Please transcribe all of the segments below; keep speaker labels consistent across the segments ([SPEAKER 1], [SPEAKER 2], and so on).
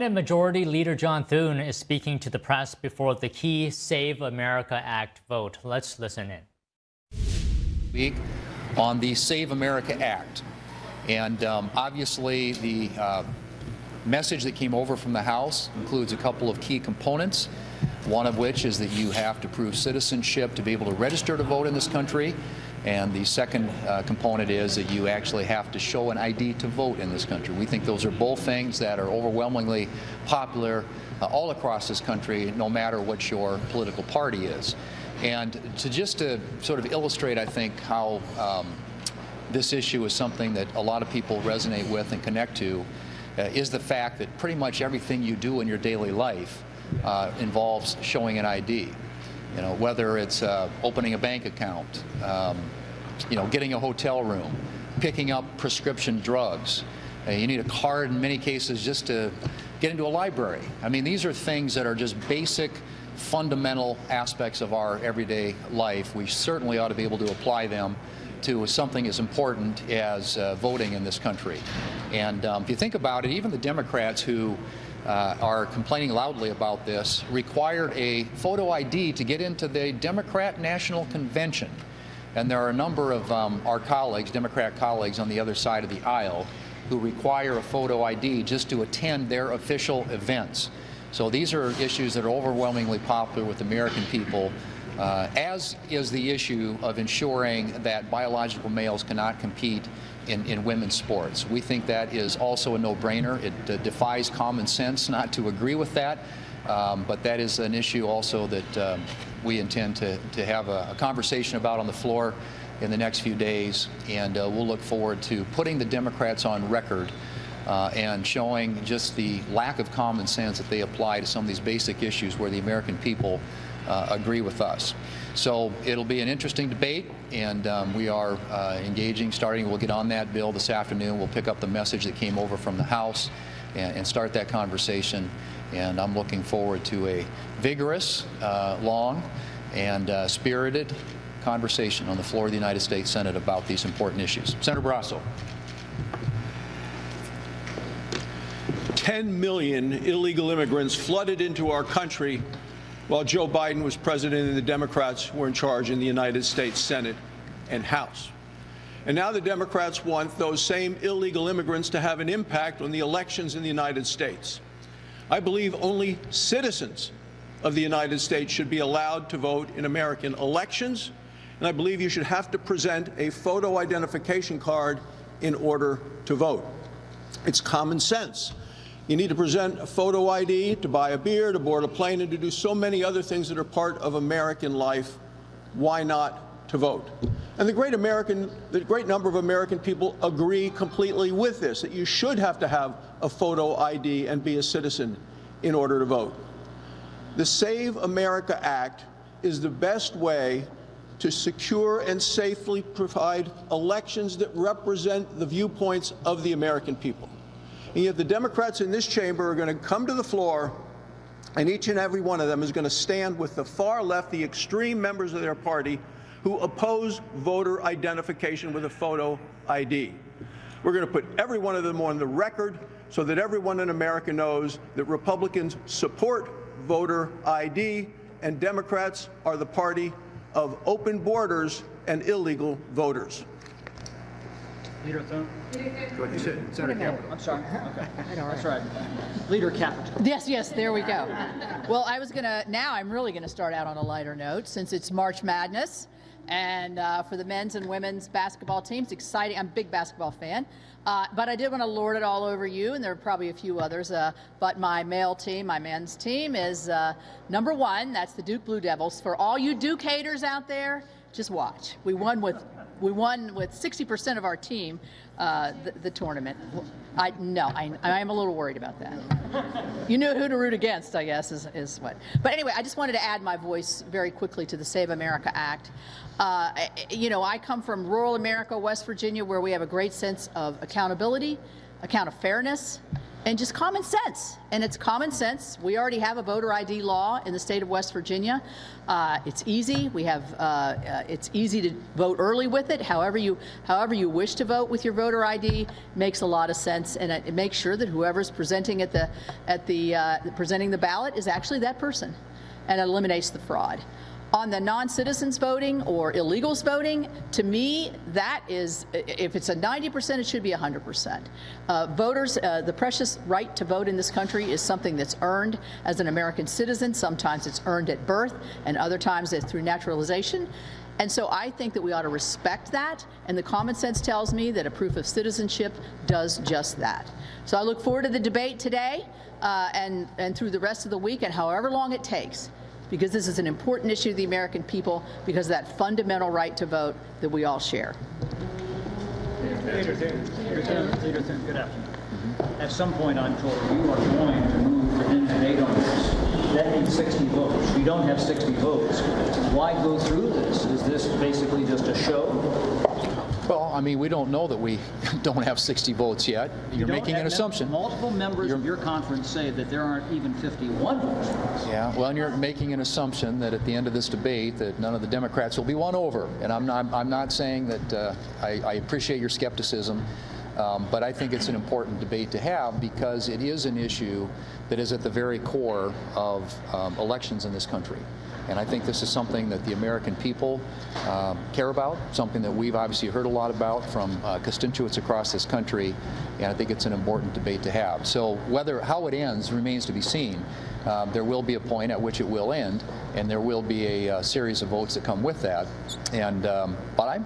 [SPEAKER 1] Senate Majority Leader John Thune is speaking to the press before the key Save America Act vote. Let's listen in.
[SPEAKER 2] Week on the Save America Act. And obviously the message that came over from the House includes a couple of key components, one of which is that you have to prove citizenship to be able to register to vote in this country. And the second component is that you actually have to show an ID to vote in this country. We think those are both things that are overwhelmingly popular all across this country, no matter what your political party is. And just to sort of illustrate, I think, how this issue is something that a lot of people resonate with and connect to, is the fact that pretty much everything you do in your daily life involves showing an ID. You know, whether it's opening a bank account, you know, getting a hotel room, picking up prescription drugs. You need a card in many cases just to get into a library. I mean, these are things that are just basic, fundamental aspects of our everyday life. We certainly ought to be able to apply them to something as important as voting in this country. And if you think about it, even the Democrats who are complaining loudly about this required a photo ID to get into the Democrat National Convention. And there are a number of our colleagues, Democrat colleagues on the other side of the aisle, who require a photo ID just to attend their official events. So these are issues that are overwhelmingly popular with American people, as is the issue of ensuring that biological males cannot compete in women's sports. We think that is also a no-brainer. It defies common sense not to agree with that, but that is an issue also that we intend to have a conversation about on the floor in the next few days, and we'll look forward to putting the Democrats on record and showing just the lack of common sense that they apply to some of these basic issues where the American people agree with us. So it'll be an interesting debate, and we are engaging, we'll get on that bill this afternoon. We'll pick up the message that came over from the House and start that conversation. And I'm looking forward to a vigorous, long, and spirited conversation on the floor of the United States Senate about these important issues. Senator Barrasso.
[SPEAKER 3] 10 million illegal immigrants flooded into our country while Joe Biden was president and the Democrats were in charge in the United States Senate and House. And now the Democrats want those same illegal immigrants to have an impact on the elections in the United States. I believe only citizens of the United States should be allowed to vote in American elections, and I believe you should have to present a photo identification card in order to vote. It's common sense. You need to present a photo ID to buy a beer, to board a plane, and to do so many other things that are part of American life. Why not to vote? And the great number of American people agree completely with this, that you should have to have a photo ID and be a citizen in order to vote. The Save America Act is the best way to secure and safely provide elections that represent the viewpoints of the American people. And yet the Democrats in this chamber are going to come to the floor, and each and every one of them is going to stand with the far left, the extreme members of their party who oppose voter identification with a photo ID. We're going to put every one of them on the record so that everyone in America knows that Republicans support voter ID and Democrats are the party of open borders and illegal voters.
[SPEAKER 4] Leader Thune?
[SPEAKER 5] You said Senator Capito.
[SPEAKER 4] I'm sorry. Okay. That's right. Leader Capito.
[SPEAKER 6] Yes, there we go. Well, I'm really gonna start out on a lighter note since it's March Madness. And for the men's and women's basketball teams, exciting. I'm a big basketball fan. But I did want to lord it all over you, and there are probably a few others. But my men's team is number one. That's the Duke Blue Devils. For all you Duke haters out there, just watch. We won with 60% of our team the tournament. I am a little worried about that. You knew who to root against, I guess, is what. But anyway, I just wanted to add my voice very quickly to the Save America Act. I come from rural America, West Virginia, where we have a great sense of accountability, fairness, and just common sense. And it's common sense. We already have a voter ID law in the state of West Virginia. It's easy. We have. It's easy to vote early with it. However you wish to vote with your voter ID makes a lot of sense, and it makes sure that whoever's presenting presenting the ballot is actually that person, and it eliminates the fraud. On the non-citizens voting or illegals voting, to me, that is, if it's a 90%, it should be 100%. Voters, the precious right to vote in this country is something that's earned as an American citizen. Sometimes it's earned at birth, and other times it's through naturalization. And so I think that we ought to respect that, and the common sense tells me that a proof of citizenship does just that. So I look forward to the debate today and through the rest of the week, and however long it takes, because this is an important issue to the American people because of that fundamental right to vote that we all share.
[SPEAKER 4] Leader Thune, good afternoon. At some point, I'm told you are going to move to end debate on this. That means 60 votes. We don't have 60 votes. Why go through this? Is this basically just a show?
[SPEAKER 2] Well, I mean, we don't know that we don't have 60 votes yet. You're making an assumption.
[SPEAKER 4] Multiple members of your conference say that there aren't even 51 votes.
[SPEAKER 2] Yeah, well, and you're making an assumption that at the end of this debate that none of the Democrats will be won over. And I'm not saying that I appreciate your skepticism, but I think it's an important debate to have because it is an issue that is at the very core of elections in this country. And I think this is something that the American people care about, something that we've obviously heard a lot about from constituents across this country, and I think it's an important debate to have. So how it ends remains to be seen. There will be a point at which it will end, and there will be a series of votes that come with that. And but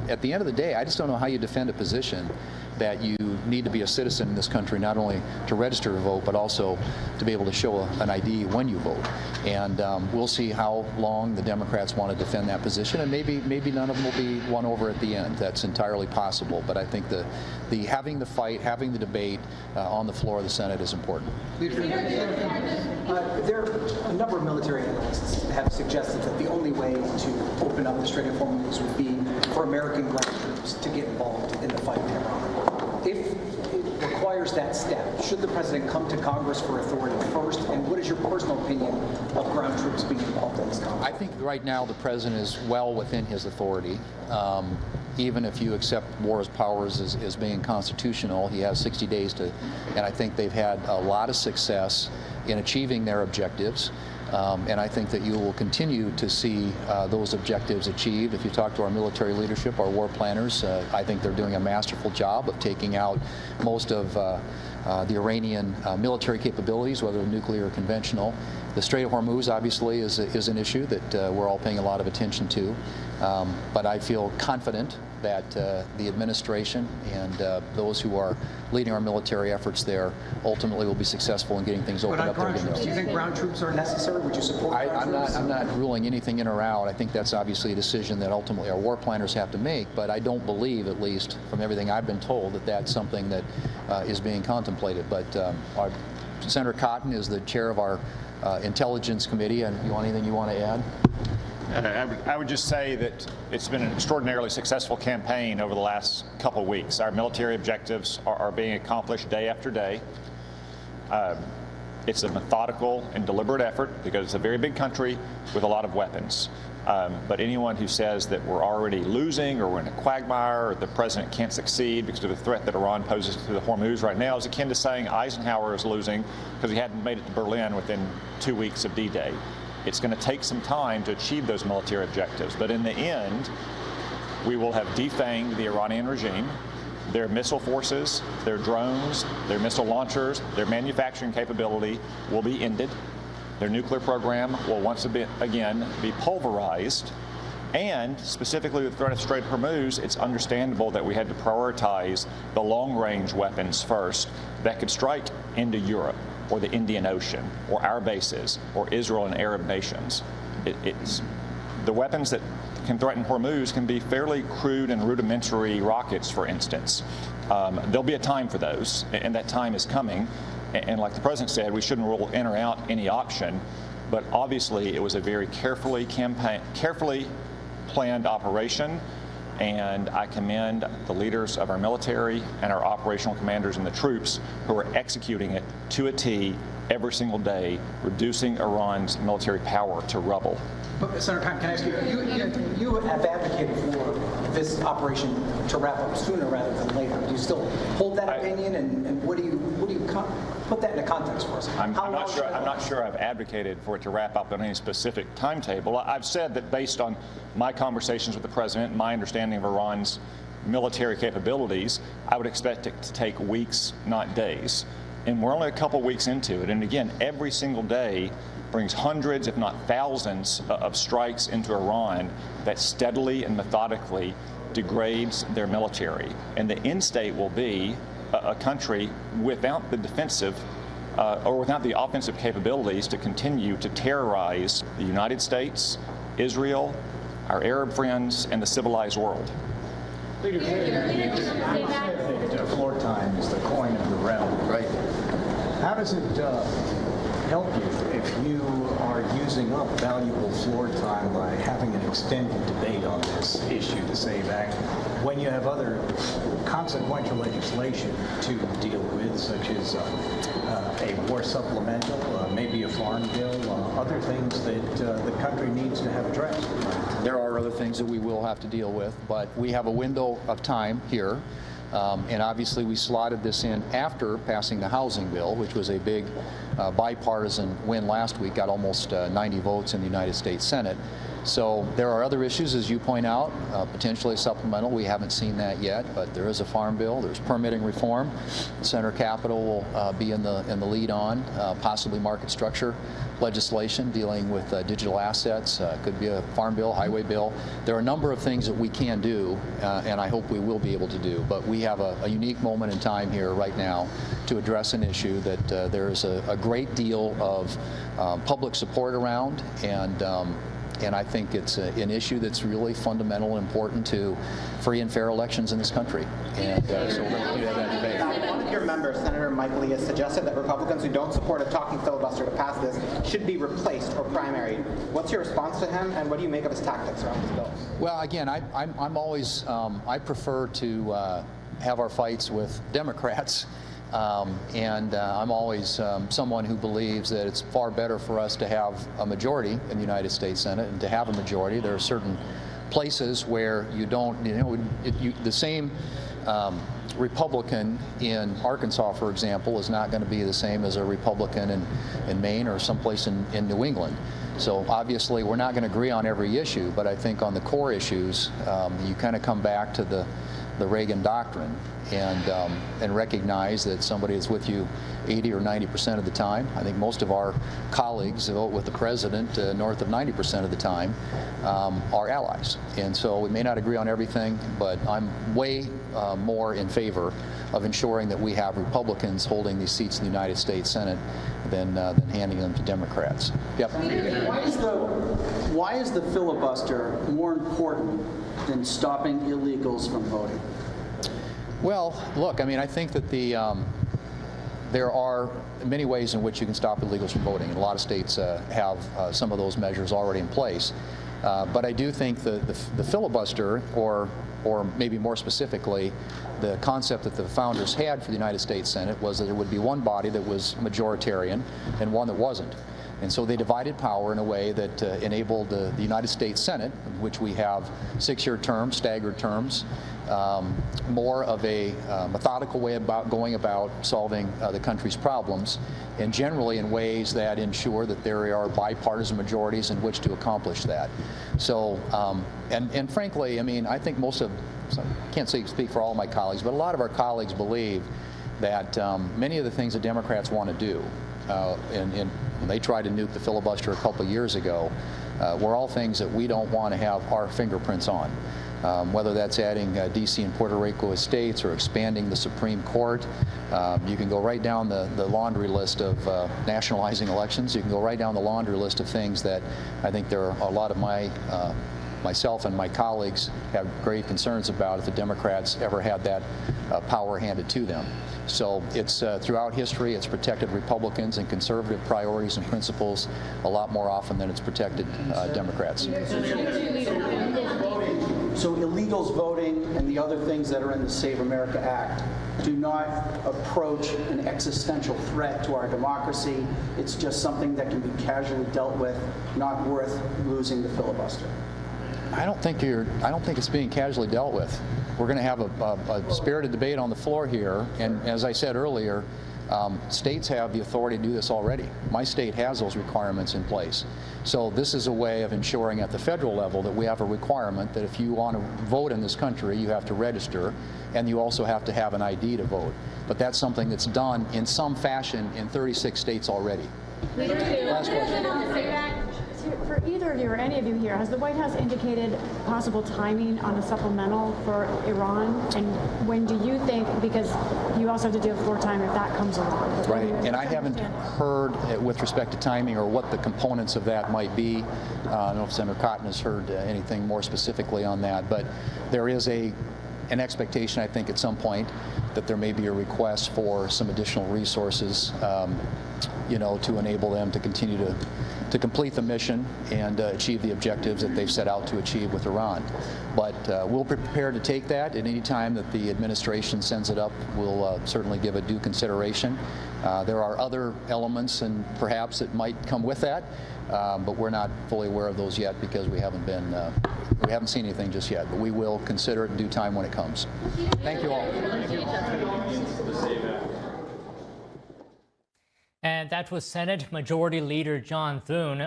[SPEAKER 2] at the end of the day, I just don't know how you defend a position that you need to be a citizen in this country, not only to register to vote, but also to be able to show an ID when you vote. And we'll see how long the Democrats want to defend that position, and maybe none of them will be won over at the end. That's entirely possible. But I think the having the fight, having the debate on the floor of the Senate is important.
[SPEAKER 7] There are a number of military analysts have suggested that the only way to open up the Strait of Hormuz would be for American ground troops to get involved in the fight in Iran. If it requires that step, should the president come to Congress for authority first? And what is your personal opinion of ground troops being involved in this conflict?
[SPEAKER 2] I think right now the president is well within his authority. Even if you accept war as powers as being constitutional, he has 60 days to, and I think they've had a lot of success in achieving their objectives. And I think that you will continue to see those objectives achieved. If you talk to our military leadership, our war planners, I think they're doing a masterful job of taking out most of the Iranian military capabilities, whether nuclear or conventional. The Strait of Hormuz obviously is an issue that we're all paying a lot of attention to. But I feel confident that the administration and those who are leading our military efforts there ultimately will be successful in getting things opened up there.
[SPEAKER 7] Do you think ground troops are necessary? Would you support ground troops?
[SPEAKER 2] I'm not ruling anything in or out. I think that's obviously a decision that ultimately our war planners have to make, but I don't believe, at least from everything I've been told, that that's something that is being contemplated. But Senator Cotton is the chair of our Intelligence Committee, and you want anything you want to add?
[SPEAKER 5] I would just say that it's been an extraordinarily successful campaign over the last couple of weeks. Our military objectives are being accomplished day after day. It's a methodical and deliberate effort because it's a very big country with a lot of weapons. But anyone who says that we're already losing or we're in a quagmire or the president can't succeed because of the threat that Iran poses to the Hormuz right now is akin to saying Eisenhower is losing because he hadn't made it to Berlin within 2 weeks of D-Day. It's going to take some time to achieve those military objectives. But in the end, we will have defanged the Iranian regime. Their missile forces, their drones, their missile launchers, their manufacturing capability will be ended. Their nuclear program will once again be pulverized. And specifically with the threat of Strait of Hormuz, it's understandable that we had to prioritize the long-range weapons first that could strike into Europe, or the Indian Ocean, or our bases, or Israel and Arab nations. It's the weapons that can threaten Hormuz can be fairly crude and rudimentary rockets, for instance. There'll be a time for those, and that time is coming. And like the president said, we shouldn't rule in or out any option, but obviously it was a very carefully planned operation. And I commend the leaders of our military and our operational commanders and the troops who are executing it to a T every single day, reducing Iran's military power to rubble.
[SPEAKER 7] But Senator Khan, can I ask you, you have advocated for this operation to wrap up sooner rather than later. Do you still hold that opinion, and what do you put that into context for us?
[SPEAKER 5] I'm not sure I've advocated for it to wrap up on any specific timetable. I've said that based on my conversations with the President and my understanding of Iran's military capabilities, I would expect it to take weeks, not days. And we're only a couple weeks into it. And again, every single day brings hundreds, if not thousands, of strikes into Iran that steadily and methodically degrades their military. And the end state will be a country without the defensive or without the offensive capabilities to continue to terrorize the United States, Israel, our Arab friends, and the civilized world.
[SPEAKER 4] Leader, floor time is the coin of the realm.
[SPEAKER 8] Right.
[SPEAKER 4] How does it help you if you are using up valuable floor time by having an extended debate on this issue, the SAVE Act, when you have other consequential legislation to deal with, such as a war supplemental, maybe a farm bill, other things that the country needs to have addressed?
[SPEAKER 2] There are other things that we will have to deal with, but we have a window of time here. And obviously we slotted this in after passing the housing bill, which was a big bipartisan win last week, got almost 90 votes in the United States Senate. So there are other issues, as you point out, potentially supplemental. We haven't seen that yet, but there is a farm bill. There's permitting reform. Senator Capito will be in the lead on, possibly market structure legislation dealing with digital assets. Could be a farm bill, highway bill. There are a number of things that we can do, and I hope we will be able to do. But we have a unique moment in time here right now to address an issue that there is a great deal of public support around, and I think it's an issue that's really fundamental and important to free and fair elections in this country. And so we're going to have that debate.
[SPEAKER 9] One of your members, Senator Michael Lee, has suggested that Republicans who don't support a talking filibuster to pass this should be replaced or primaried. What's your response to him, and what do you make of his tactics around this bill?
[SPEAKER 2] Well, again, I'm always, I prefer to have our fights with Democrats. I'm always someone who believes that it's far better for us to have a majority in the United States Senate, and to have a majority. There are certain places where you don't, the same Republican in Arkansas, for example, is not going to be the same as a Republican in Maine or someplace in New England. So obviously we're not going to agree on every issue, but I think on the core issues, you kind of come back to the Reagan doctrine and recognize that somebody is with you 80 or 90% of the time. I think most of our colleagues vote with the president north of 90% of the time, are allies. And so we may not agree on everything, but I'm way more in favor of ensuring that we have Republicans holding these seats in the United States Senate than handing them to Democrats. Yep.
[SPEAKER 8] Why is the filibuster more important than stopping illegals from voting?
[SPEAKER 2] Well, look, I mean, I think that there are many ways in which you can stop illegals from voting, and a lot of states have some of those measures already in place. But I do think the filibuster, or maybe more specifically, the concept that the founders had for the United States Senate was that there would be one body that was majoritarian and one that wasn't. And so they divided power in a way that enabled the United States Senate, in which we have 6-year terms, staggered terms, more of a methodical way about going about solving the country's problems, and generally in ways that ensure that there are bipartisan majorities in which to accomplish that. So, and frankly, I mean, I think most of, I can't speak for all my colleagues, but a lot of our colleagues believe that many of the things that Democrats want to do, and they tried to nuke the filibuster a couple of years ago, were all things that we don't want to have our fingerprints on. Whether that's adding D.C. and Puerto Rico as states, or expanding the Supreme Court. You can go right down the laundry list of nationalizing elections. You can go right down the laundry list of things that I think there are a lot of myself and my colleagues have great concerns about if the Democrats ever had that power handed to them. So it's throughout history, it's protected Republicans and conservative priorities and principles a lot more often than it's protected Democrats.
[SPEAKER 8] So illegals voting and the other things that are in the Save America Act do not approach an existential threat to our democracy. It's just something that can be casually dealt with, not worth losing the filibuster.
[SPEAKER 2] I don't think it's being casually dealt with. We're going to have a spirited debate on the floor here, and as I said earlier, states have the authority to do this already. My state has those requirements in place. So this is a way of ensuring at the federal level that we have a requirement that if you want to vote in this country, you have to register, and you also have to have an ID to vote. But that's something that's done in some fashion in 36 states already. Last question.
[SPEAKER 10] For either of you or any of you here, has the White House indicated possible timing on a supplemental for Iran? And when do you think, because you also have to deal with floor time if that comes along.
[SPEAKER 2] Right, and I haven't heard with respect to timing or what the components of that might be. I don't know if Senator Cotton has heard anything more specifically on that, but there is an expectation, I think, at some point that there may be a request for some additional resources, to enable them to continue to complete the mission and achieve the objectives that they've set out to achieve with Iran. But we'll be prepared to take that at any time that the administration sends it up. We'll certainly give it due consideration. There are other elements and perhaps that might come with that, but we're not fully aware of those yet because we haven't seen anything just yet. But we will consider it in due time when it comes. Thank you all.
[SPEAKER 1] And that was Senate Majority Leader John Thune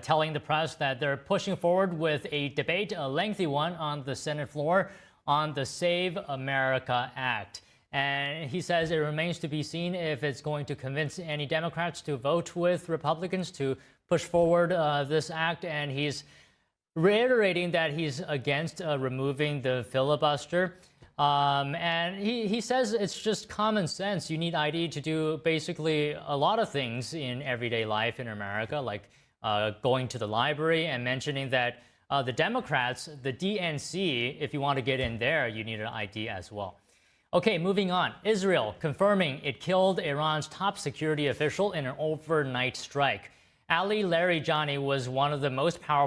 [SPEAKER 1] telling the press that they're pushing forward with a debate, a lengthy one, on the Senate floor on the Save America Act. And he says it remains to be seen if it's going to convince any Democrats to vote with Republicans to push forward this act. And he's reiterating that he's against removing the filibuster. And he says it's just common sense. You need ID to do basically a lot of things in everyday life in America, like going to the library, and mentioning that the Democrats, the DNC, if you want to get in there, you need an ID as well. Okay, moving on. Israel confirming it killed Iran's top security official in an overnight strike. Ali Larijani was one of the most powerful